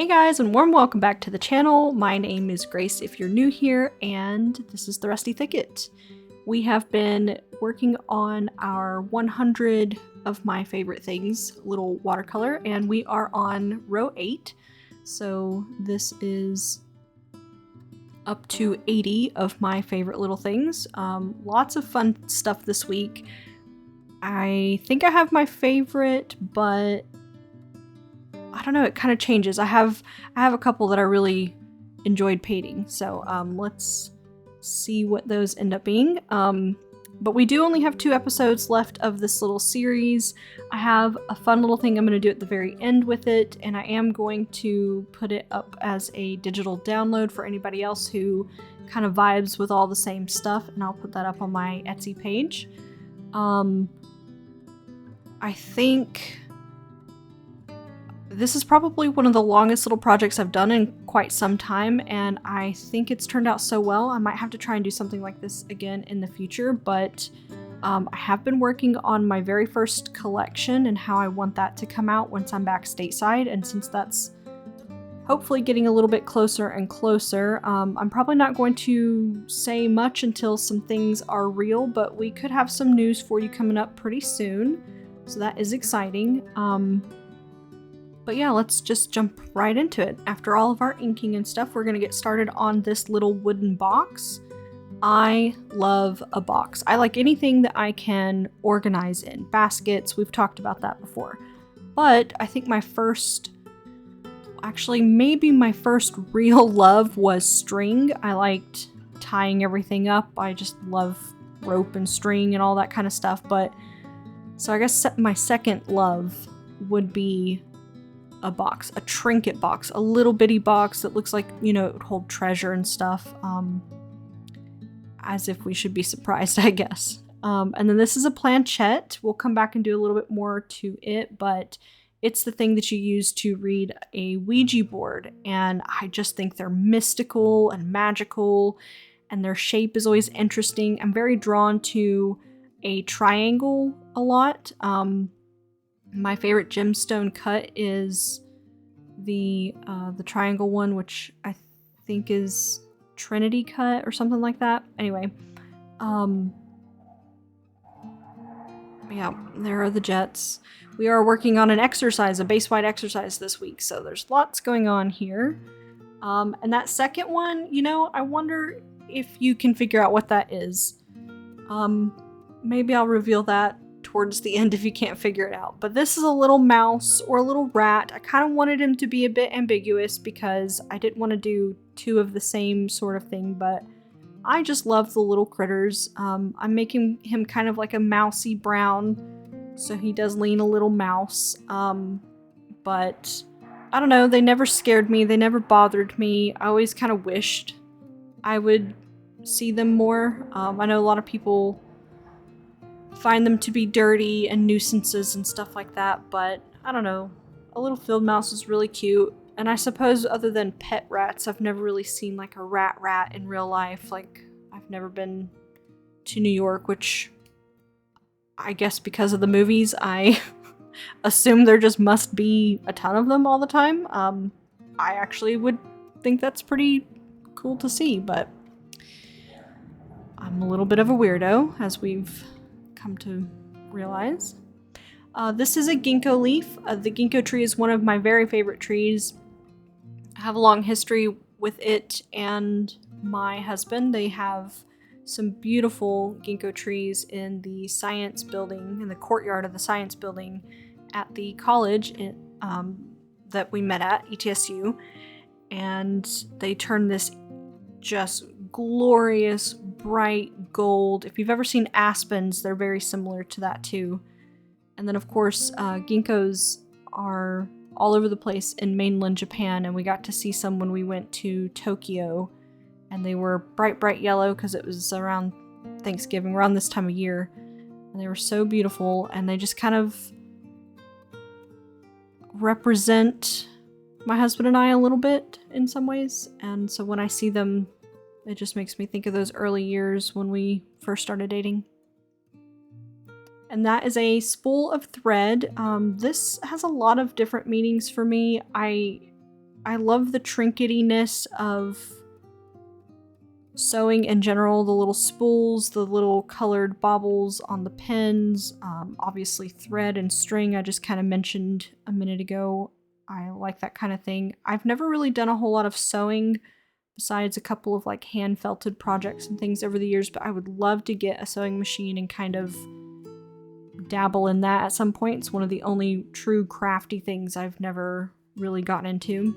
Hey guys, and warm welcome back to the channel. My name is Grace if you're new here, and this is the Rusty Thicket. We have been working on our 100 of my favorite things little watercolor, and we are on row 8. So this is up to 80 of my favorite little things. Lots of fun stuff this week. I think I have my favorite, but I don't know, it kind of changes. I have a couple that I really enjoyed painting, so let's see what those end up being. But we do only have 2 episodes left of this little series. I have a fun little thing I'm going to do at the very end with it, and I am going to put it up as a digital download for anybody else who kind of vibes with all the same stuff, and I'll put that up on my Etsy page. I think this is probably one of the longest little projects I've done in quite some time, and I think it's turned out so well. I might have to try and do something like this again in the future, but I have been working on my very first collection and how I want that to come out once I'm back stateside, and since that's hopefully getting a little bit closer and closer, I'm probably not going to say much until some things are real, but we could have some news for you coming up pretty soon, so that is exciting. But yeah, let's just jump right into it. After all of our inking and stuff, we're gonna get started on this little wooden box. I love a box. I like anything that I can organize in. Baskets, we've talked about that before. But I think my first, actually maybe my first real love was string. I liked tying everything up. I just love rope and string and all that kind of stuff. But so I guess my second love would be a box, a trinket box, a little bitty box that looks like, you know, it would hold treasure and stuff, as if we should be surprised, I guess. And then this is a planchette. We'll come back and do a little bit more to it, but it's the thing that you use to read a Ouija board, and I just think they're mystical and magical, and their shape is always interesting. I'm very drawn to a triangle a lot. My favorite gemstone cut is the triangle one, which I think is Trinity cut or something like that. Anyway, yeah, there are the jets. We are working on an exercise, a base-wide exercise this week, so there's lots going on here. And that second one, you know, I wonder if you can figure out what that is. Maybe I'll reveal that towards the end if you can't figure it out. But this is a little mouse or a little rat. I kind of wanted him to be a bit ambiguous because I didn't want to do 2 of the same sort of thing, but I just love the little critters. I'm making him kind of like a mousy brown, so he does lean a little mouse. But I don't know, they never scared me, they never bothered me. I always kind of wished I would see them more. I know a lot of people find them to be dirty and nuisances and stuff like that, but I don't know. A little field mouse is really cute, and I suppose other than pet rats, I've never really seen like a rat in real life. Like, I've never been to New York, which I guess because of the movies, I assume there just must be a ton of them all the time. I actually would think that's pretty cool to see, but I'm a little bit of a weirdo, as we've come to realize. This is a ginkgo leaf. The ginkgo tree is one of my very favorite trees. I have a long history with it and my husband. They have some beautiful ginkgo trees in the science building, in the courtyard of the science building at the college that we met at, ETSU. And they turn this just glorious bright gold. If you've ever seen aspens, they're very similar to that too. And then of course ginkgos are all over the place in mainland Japan, and we got to see some when we went to Tokyo, and they were bright yellow because it was around Thanksgiving, around this time of year, and they were so beautiful, and they just kind of represent my husband and I a little bit in some ways. And so when I see them, it just makes me think of those early years when we first started dating. And that is a spool of thread. This has a lot of different meanings for me. I I love the trinketiness of sewing in general, the little spools, the little colored baubles on the pins, obviously thread and string I just kind of mentioned a minute ago. I like that kind of thing. I've never really done a whole lot of sewing besides a couple of like hand felted projects and things over the years, but I would love to get a sewing machine and kind of dabble in that at some point. It's one of the only true crafty things I've never really gotten into.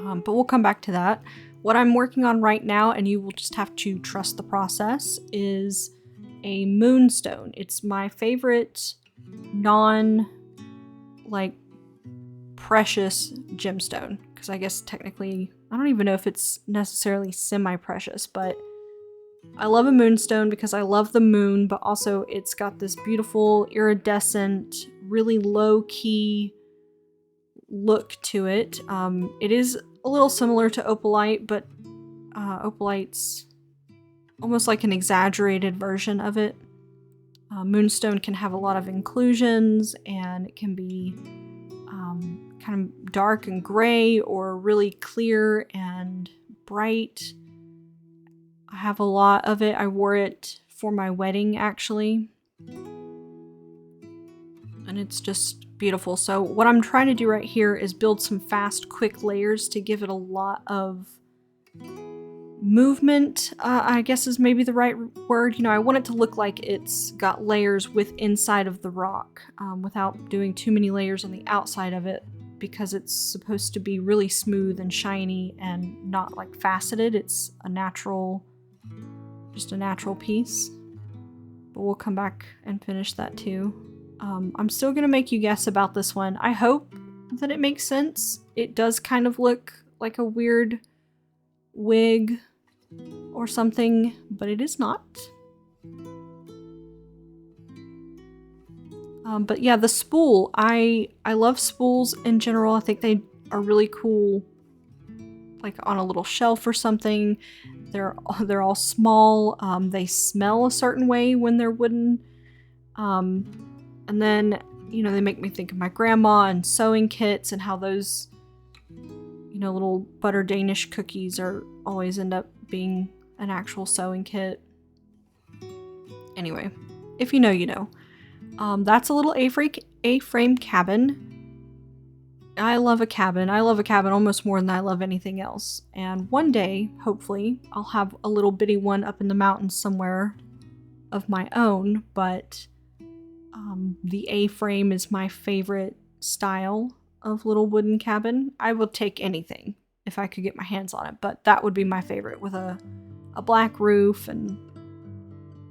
But we'll come back to that. What I'm working on right now, and you will just have to trust the process, is a moonstone. It's my favorite like precious gemstone, because I guess technically, I don't even know if it's necessarily semi-precious, but I love a moonstone because I love the moon, but also it's got this beautiful iridescent, really low-key look to it. It is a little similar to opalite, but opalite's almost like an exaggerated version of it. Moonstone can have a lot of inclusions, and it can be kind of dark and gray or really clear and bright. I have a lot of it. I wore it for my wedding, actually. And it's just beautiful. So what I'm trying to do right here is build some fast, quick layers to give it a lot of movement, I guess is maybe the right word. You know, I want it to look like it's got layers inside of the rock, without doing too many layers on the outside of it, because it's supposed to be really smooth and shiny and not like faceted. It's a natural, just a natural piece. But we'll come back and finish that too. I'm still gonna make you guess about this one. I hope that it makes sense. It does kind of look like a weird wig or something, but it is not. But yeah, the spool. I love spools in general. I think they are really cool, like on a little shelf or something. They're all small. They smell a certain way when they're wooden. And then, you know, they make me think of my grandma and sewing kits and how those, you know, little butter Danish cookies are always end up being an actual sewing kit. Anyway, if you know, you know. That's a little A-frame cabin. I love a cabin. I love a cabin almost more than I love anything else. And one day, hopefully, I'll have a little bitty one up in the mountains somewhere of my own, but the A-frame is my favorite style of little wooden cabin. I will take anything if I could get my hands on it, but that would be my favorite, with a black roof and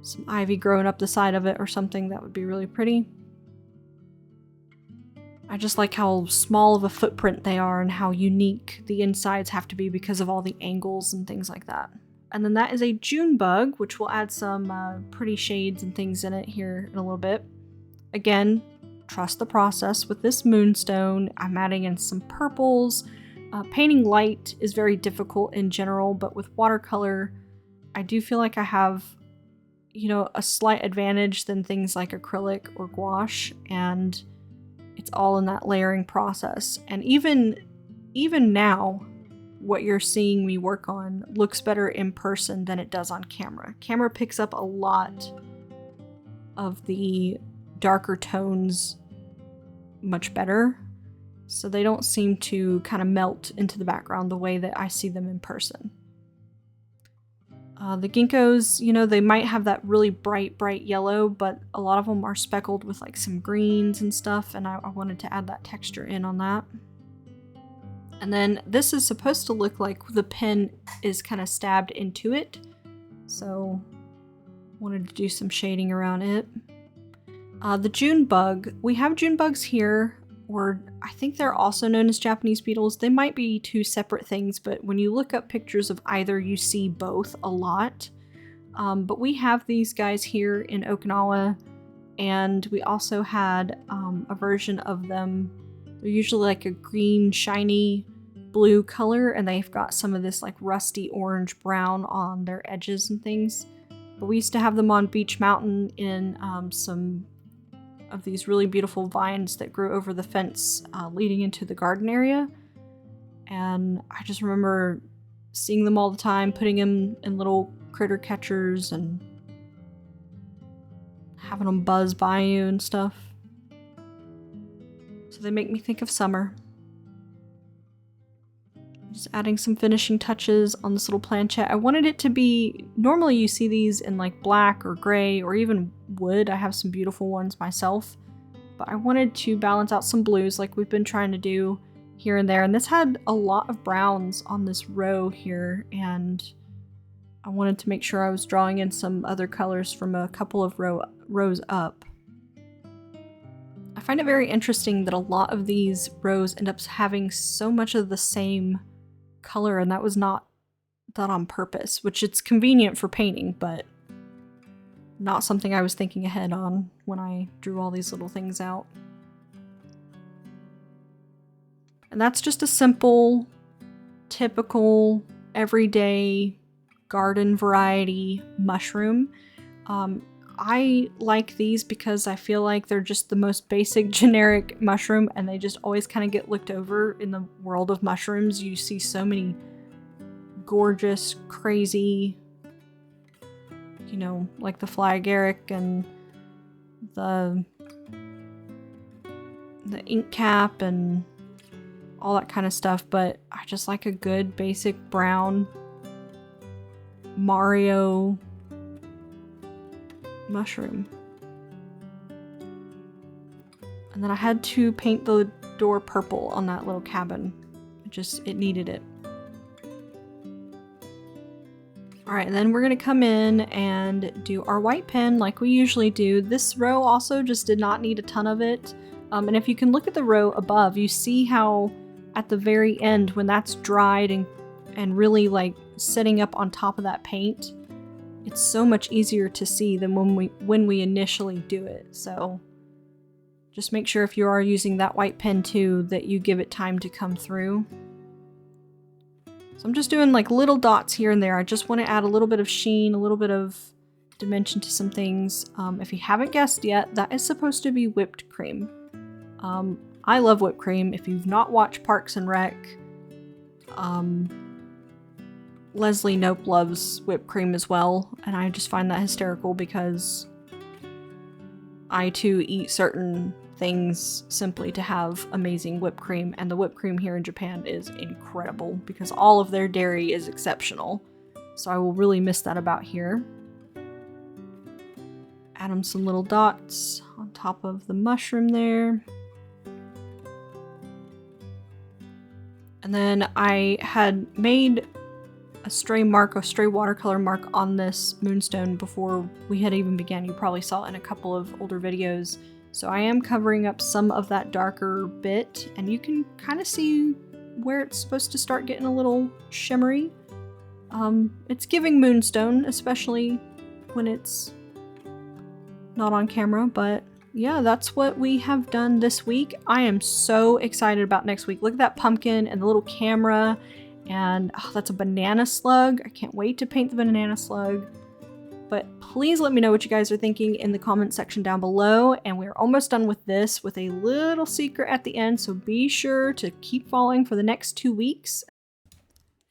some ivy growing up the side of it or something. That would be really pretty. I just like how small of a footprint they are and how unique the insides have to be because of all the angles and things like that. And then that is a June bug, which will add some pretty shades and things in it here in a little bit. Again, trust the process with this moonstone. I'm adding in some purples. Painting light is very difficult in general, but with watercolor, I do feel like I have, you know, a slight advantage than things like acrylic or gouache, and it's all in that layering process. And even now, what you're seeing me work on looks better in person than it does on camera. Camera picks up a lot of the darker tones much better, so they don't seem to kind of melt into the background the way that I see them in person. The ginkgos, you know, they might have that really bright yellow, but a lot of them are speckled with like some greens and stuff, and I wanted to add that texture in on that. And then this is supposed to look like the pen is kind of stabbed into it, so wanted to do some shading around it. The June bug, we have June bugs here, or I think they're also known as Japanese beetles. They might be two separate things, but when you look up pictures of either, you see both a lot. But we have these guys here in Okinawa, and we also had a version of them. They're usually like a green, shiny blue color, and they've got some of this like rusty orange brown on their edges and things. But we used to have them on Beach Mountain in some of these really beautiful vines that grew over the fence leading into the garden area. And I just remember seeing them all the time, putting them in little critter catchers and having them buzz by you and stuff. So they make me think of summer. Just adding some finishing touches on this little planchette. I wanted it to be, normally you see these in like black or gray or even wood. I have some beautiful ones myself, but I wanted to balance out some blues like we've been trying to do here and there. And this had a lot of browns on this row here, and I wanted to make sure I was drawing in some other colors from a couple of rows up. I find it very interesting that a lot of these rows end up having so much of the same color, and that was not done on purpose, which it's convenient for painting, but not something I was thinking ahead on when I drew all these little things out. And that's just a simple, typical, everyday garden variety mushroom. I like these because I feel like they're just the most basic generic mushroom, and they just always kind of get looked over in the world of mushrooms. You see so many gorgeous, crazy, you know, like the fly agaric and the ink cap and all that kind of stuff, but I just like a good basic brown Mario mushroom. And then I had to paint the door purple on that little cabin. It needed it. Alright, and then we're gonna come in and do our white pen like we usually do. This row also just did not need a ton of it. And if you can look at the row above, you see how at the very end, when that's dried and really like sitting up on top of that paint, it's so much easier to see than when we initially do it. So just make sure if you are using that white pen too, that you give it time to come through. So I'm just doing like little dots here and there. I just want to add a little bit of sheen, a little bit of dimension to some things. If you haven't guessed yet, that is supposed to be whipped cream. I love whipped cream. If you've not watched Parks and Rec, Leslie Knope loves whipped cream as well, and I just find that hysterical because I too eat certain things simply to have amazing whipped cream, and the whipped cream here in Japan is incredible because all of their dairy is exceptional. So I will really miss that about here. Add them some little dots on top of the mushroom there. And then I had made a stray watercolor mark on this moonstone before we had even began. You probably saw it in a couple of older videos. So I am covering up some of that darker bit, and you can kind of see where it's supposed to start getting a little shimmery. It's giving moonstone, especially when it's not on camera, but yeah, that's what we have done this week. I am so excited about next week. Look at that pumpkin and the little camera, and oh, that's a banana slug. I can't wait to paint the banana slug. But please let me know what you guys are thinking in the comment section down below, and we're almost done with this with a little secret at the end, so be sure to keep following for the next 2 weeks,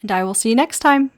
and I will see you next time.